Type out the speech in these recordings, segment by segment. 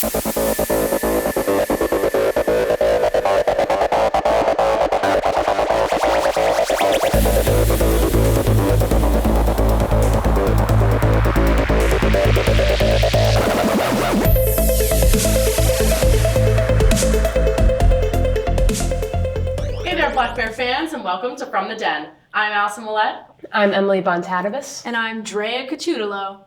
Black Bear fans, and welcome to From the Den. I'm Allison Millette. I'm Emily Bontadibus. And I'm Drea Cachutolo.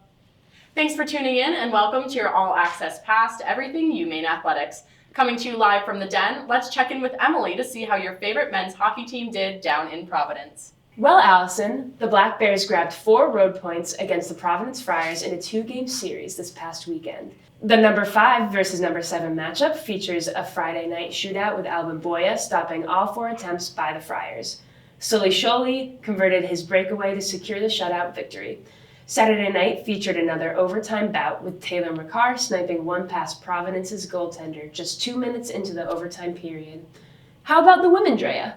Thanks for tuning in, and welcome to your all-access pass to everything UMaine Athletics. Coming to you live from the Den, let's check in with Emily to see how your favorite men's hockey team did down in Providence. Well, Allison, the Black Bears grabbed 4 road points against the Providence Friars in a 2-game series this past weekend. The number 5 versus number 7 matchup features a Friday night shootout with Alvin Boya stopping all 4 attempts by the Friars. Sully Sholey converted his breakaway to secure the shutout victory. Saturday night featured another overtime bout with Taylor McCarr sniping one past Providence's goaltender just 2 minutes into the overtime period. How about the women, Drea?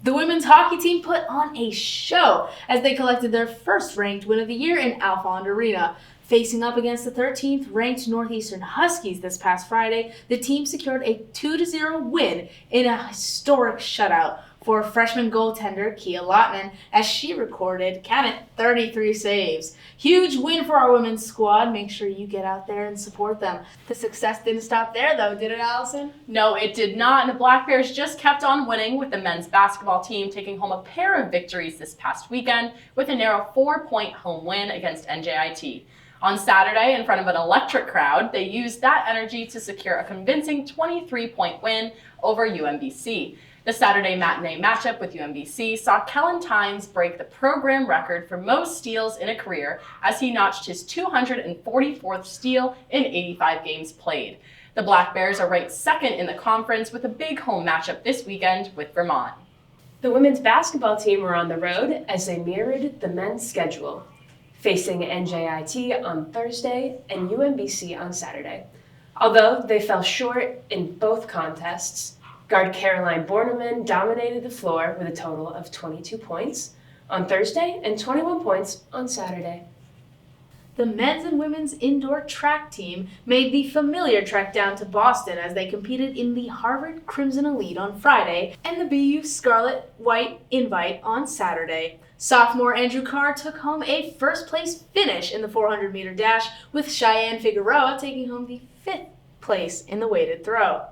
The women's hockey team put on a show as they collected their first ranked win of the year in Alfond Arena. Facing up against the 13th ranked Northeastern Huskies this past Friday, the team secured a 2-0 win in a historic shutout for freshman goaltender Kia Lotman as she recorded, count it, 33 saves. Huge win for our women's squad. Make sure you get out there and support them. The success didn't stop there though, did it, Allison? No, it did not, and the Black Bears just kept on winning with the men's basketball team taking home a pair of victories this past weekend with a narrow 4-point home win against NJIT. On Saturday, in front of an electric crowd, they used that energy to secure a convincing 23-point win over UMBC. The Saturday matinee matchup with UMBC saw Kellen Tynes break the program record for most steals in a career as he notched his 244th steal in 85 games played. The Black Bears are ranked second in the conference with a big home matchup this weekend with Vermont. The women's basketball team were on the road as they mirrored the men's schedule, facing NJIT on Thursday and UMBC on Saturday. Although they fell short in both contests, guard Caroline Borneman dominated the floor with a total of 22 points on Thursday and 21 points on Saturday. The men's and women's indoor track team made the familiar trek down to Boston as they competed in the Harvard Crimson Elite on Friday and the BU Scarlet White Invite on Saturday. Sophomore Andrew Carr took home a first-place finish in the 400-meter dash, with Cheyenne Figueroa taking home the 5th place in the weighted throw.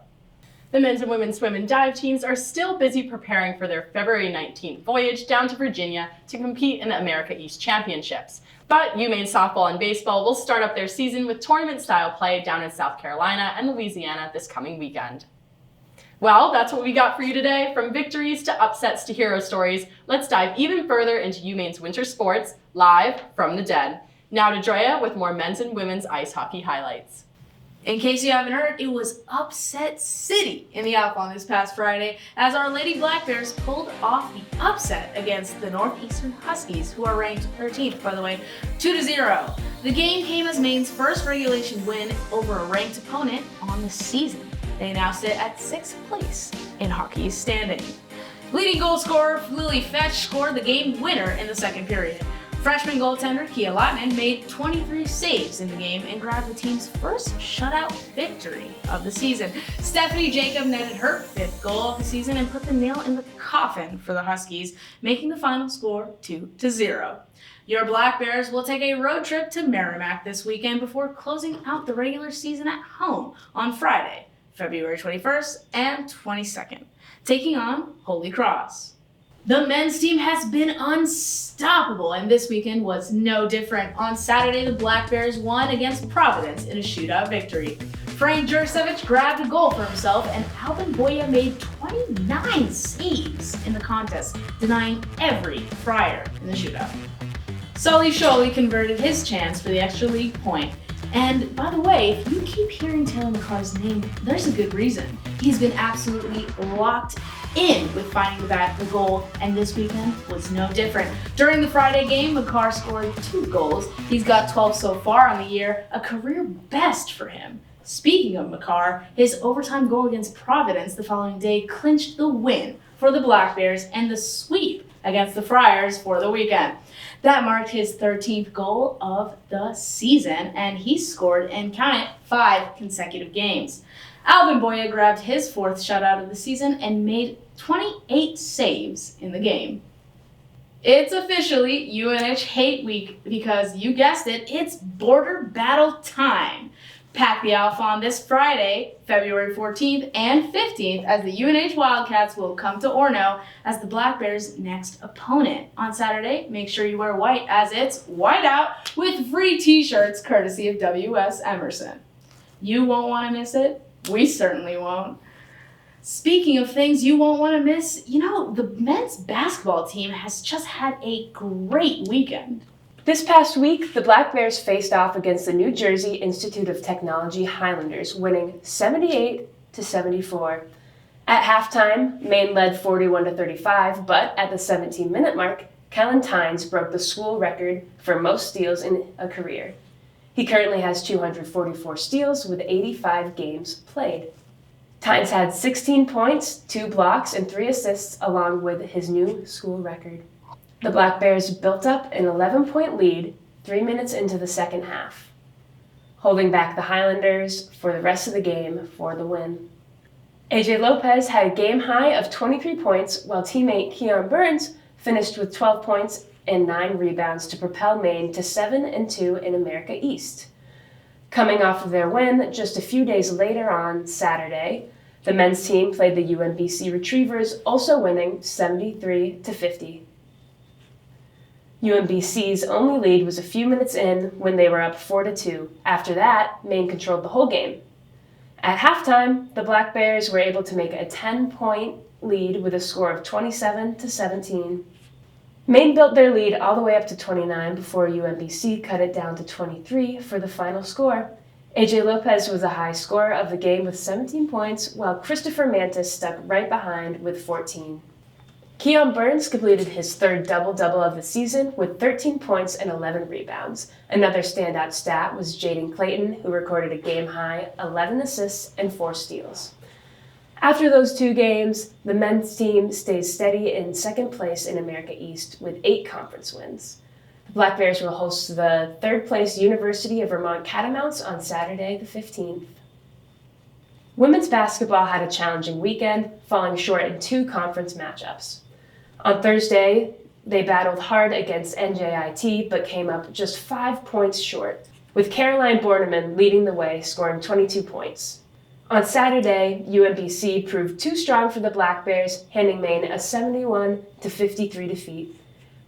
The men's and women's swim and dive teams are still busy preparing for their February 19th voyage down to Virginia to compete in the America East Championships. But UMaine softball and baseball will start up their season with tournament-style play down in South Carolina and Louisiana this coming weekend. Well, that's what we got for you today. From victories to upsets to hero stories, let's dive even further into UMaine's winter sports, live from the Den. Now to Drea with more men's and women's ice hockey highlights. In case you haven't heard, it was Upset City in the Alfond this past Friday as our Lady Black Bears pulled off the upset against the Northeastern Huskies, who are ranked 13th, by the way, 2-0. The game came as Maine's first regulation win over a ranked opponent on the season. They now sit at 6th place in hockey's standing. Leading goal scorer Lily Fetch scored the game winner in the second period. Freshman goaltender Kia Lotman made 23 saves in the game and grabbed the team's first shutout victory of the season. Stephanie Jacob netted her 5th goal of the season and put the nail in the coffin for the Huskies, making the final score 2-0. Your Black Bears will take a road trip to Merrimack this weekend before closing out the regular season at home on Friday, February 21st and 22nd, taking on Holy Cross. The men's team has been unstoppable, and this weekend was no different. On Saturday, the Black Bears won against Providence in a shootout victory. Frank Jurcevic grabbed a goal for himself, and Alvin Boya made 29 saves in the contest, denying every Friar in the shootout. Sully Sholey converted his chance for the extra league point. And by the way, if you keep hearing Taylor McCarr's name, there's a good reason. He's been absolutely locked in with finding the goal, and this weekend was no different. During the Friday game, McCarr scored 2 goals. He's got 12 so far on the year, a career best for him. Speaking of McCarr, his overtime goal against Providence the following day clinched the win for the Black Bears and the sweep against the Friars for the weekend. That marked his 13th goal of the season, and he scored in 5 consecutive games. Alvin Boya grabbed his 4th shutout of the season and made 28 saves in the game. It's officially UNH Hate Week because, you guessed it, it's border battle time. Pack the Alphon this Friday, February 14th and 15th, as the UNH Wildcats will come to Orono as the Black Bears' next opponent. On Saturday, make sure you wear white, as it's white out with free t-shirts courtesy of W.S. Emerson. You won't want to miss it. We certainly won't. Speaking of things you won't want to miss, the men's basketball team has just had a great weekend. This past week, the Black Bears faced off against the New Jersey Institute of Technology Highlanders, winning 78-74. At halftime, Maine led 41-35, but at the 17-minute mark, Kellen Tynes broke the school record for most steals in a career. He currently has 244 steals with 85 games played. Tynes had 16 points, 2 blocks, and 3 assists, along with his new school record. The Black Bears built up an 11-point lead 3 minutes into the second half, holding back the Highlanders for the rest of the game for the win. AJ Lopez had a game-high of 23 points, while teammate Keon Burns finished with 12 points and 9 rebounds to propel Maine to 7-2 in America East. Coming off of their win, just a few days later on Saturday, the men's team played the UMBC Retrievers, also winning 73-50. UMBC's only lead was a few minutes in when they were up 4-2. After that, Maine controlled the whole game. At halftime, the Black Bears were able to make a 10-point lead with a score of 27-17. Maine built their lead all the way up to 29 before UMBC cut it down to 23 for the final score. AJ Lopez was the high scorer of the game with 17 points, while Christopher Mantis stuck right behind with 14. Keon Burns completed his 3rd double-double of the season with 13 points and 11 rebounds. Another standout stat was Jaden Clayton, who recorded a game-high 11 assists and 4 steals. After those 2 games, the men's team stays steady in 2nd place in America East with 8 conference wins. The Black Bears will host the 3rd-place University of Vermont Catamounts on Saturday the 15th. Women's basketball had a challenging weekend, falling short in 2 conference matchups. On Thursday, they battled hard against NJIT, but came up just 5 points short, with Caroline Borneman leading the way, scoring 22 points. On Saturday, UMBC proved too strong for the Black Bears, handing Maine a 71-53 defeat.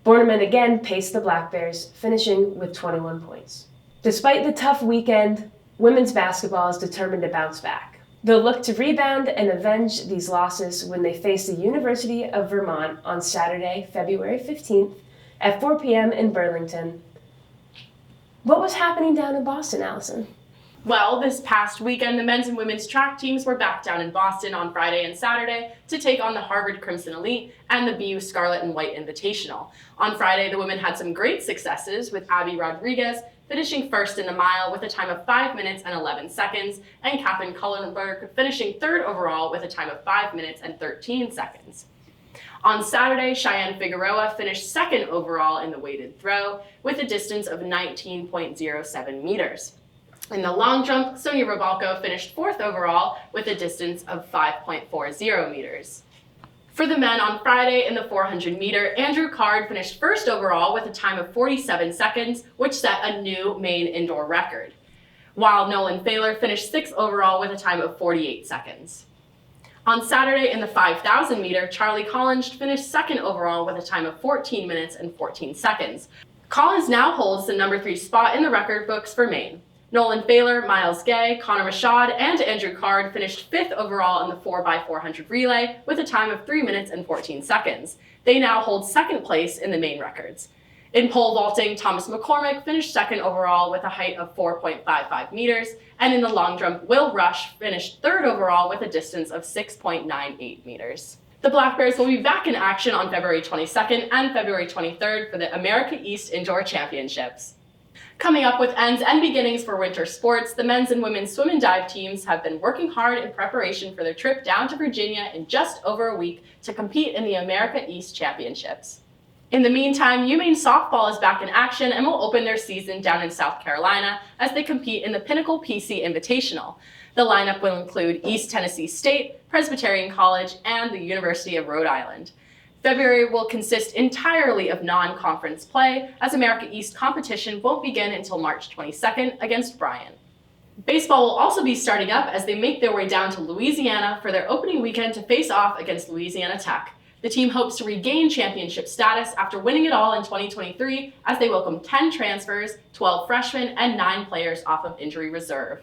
Borneman again paced the Black Bears, finishing with 21 points. Despite the tough weekend, women's basketball is determined to bounce back. They'll look to rebound and avenge these losses when they face the University of Vermont on Saturday, February 15th at 4 p.m. in Burlington. What was happening down in Boston, Allison? Well, this past weekend, the men's and women's track teams were back down in Boston on Friday and Saturday to take on the Harvard Crimson Elite and the BU Scarlet and White Invitational. On Friday, the women had some great successes, with Abby Rodriguez finishing 1st in the mile with a time of 5 minutes and 11 seconds, and Katherine Cullenberg finishing 3rd overall with a time of 5 minutes and 13 seconds. On Saturday, Cheyenne Figueroa finished 2nd overall in the weighted throw with a distance of 19.07 meters. In the long jump, Sonia Robalco finished 4th overall with a distance of 5.40 meters. For the men on Friday in the 400 meter, Andrew Card finished 1st overall with a time of 47 seconds, which set a new Maine indoor record, while Nolan Failer finished 6th overall with a time of 48 seconds. On Saturday in the 5,000 meter, Charlie Collins finished 2nd overall with a time of 14 minutes and 14 seconds. Collins now holds the number 3 spot in the record books for Maine. Nolan Failer, Miles Gay, Connor Rashad, and Andrew Card finished 5th overall in the 4x400 relay with a time of 3 minutes and 14 seconds. They now hold 2nd place in the Maine records. In pole vaulting, Thomas McCormick finished 2nd overall with a height of 4.55 meters, and in the long jump, Will Rush finished 3rd overall with a distance of 6.98 meters. The Black Bears will be back in action on February 22nd and February 23rd for the America East Indoor Championships. Coming up with ends and beginnings for winter sports, the men's and women's swim and dive teams have been working hard in preparation for their trip down to Virginia in just over a week to compete in the America East Championships. In the meantime, UMaine softball is back in action and will open their season down in South Carolina as they compete in the Pinnacle PC Invitational. The lineup will include East Tennessee State, Presbyterian College, and the University of Rhode Island. February will consist entirely of non-conference play, as America East competition won't begin until March 22nd against Bryant. Baseball will also be starting up as they make their way down to Louisiana for their opening weekend to face off against Louisiana Tech. The team hopes to regain championship status after winning it all in 2023 as they welcome 10 transfers, 12 freshmen, and 9 players off of injury reserve.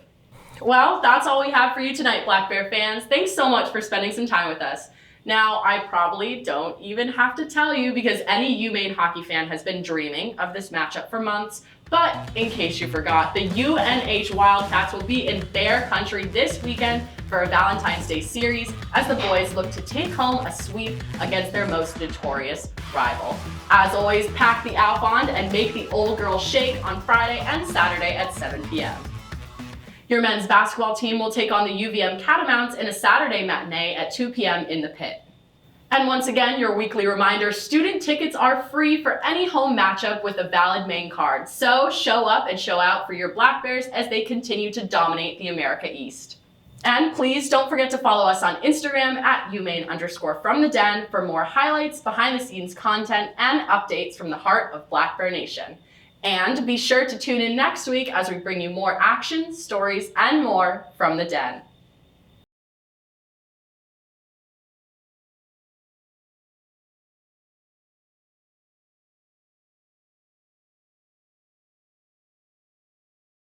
Well, that's all we have for you tonight, Black Bear fans. Thanks so much for spending some time with us. Now, I probably don't even have to tell you because any UMaine hockey fan has been dreaming of this matchup for months. But in case you forgot, the UNH Wildcats will be in Bear Country this weekend for a Valentine's Day series as the boys look to take home a sweep against their most notorious rival. As always, pack the Alfond and make the old girls shake on Friday and Saturday at 7 p.m. Your men's basketball team will take on the UVM Catamounts in a Saturday matinee at 2 p.m. in the pit. And once again, your weekly reminder, student tickets are free for any home matchup with a valid main card. So show up and show out for your Black Bears as they continue to dominate the America East. And please don't forget to follow us on Instagram at UMaine_FromTheDen for more highlights, behind the scenes content, and updates from the heart of Black Bear Nation. And be sure to tune in next week as we bring you more action, stories, and more from the Den.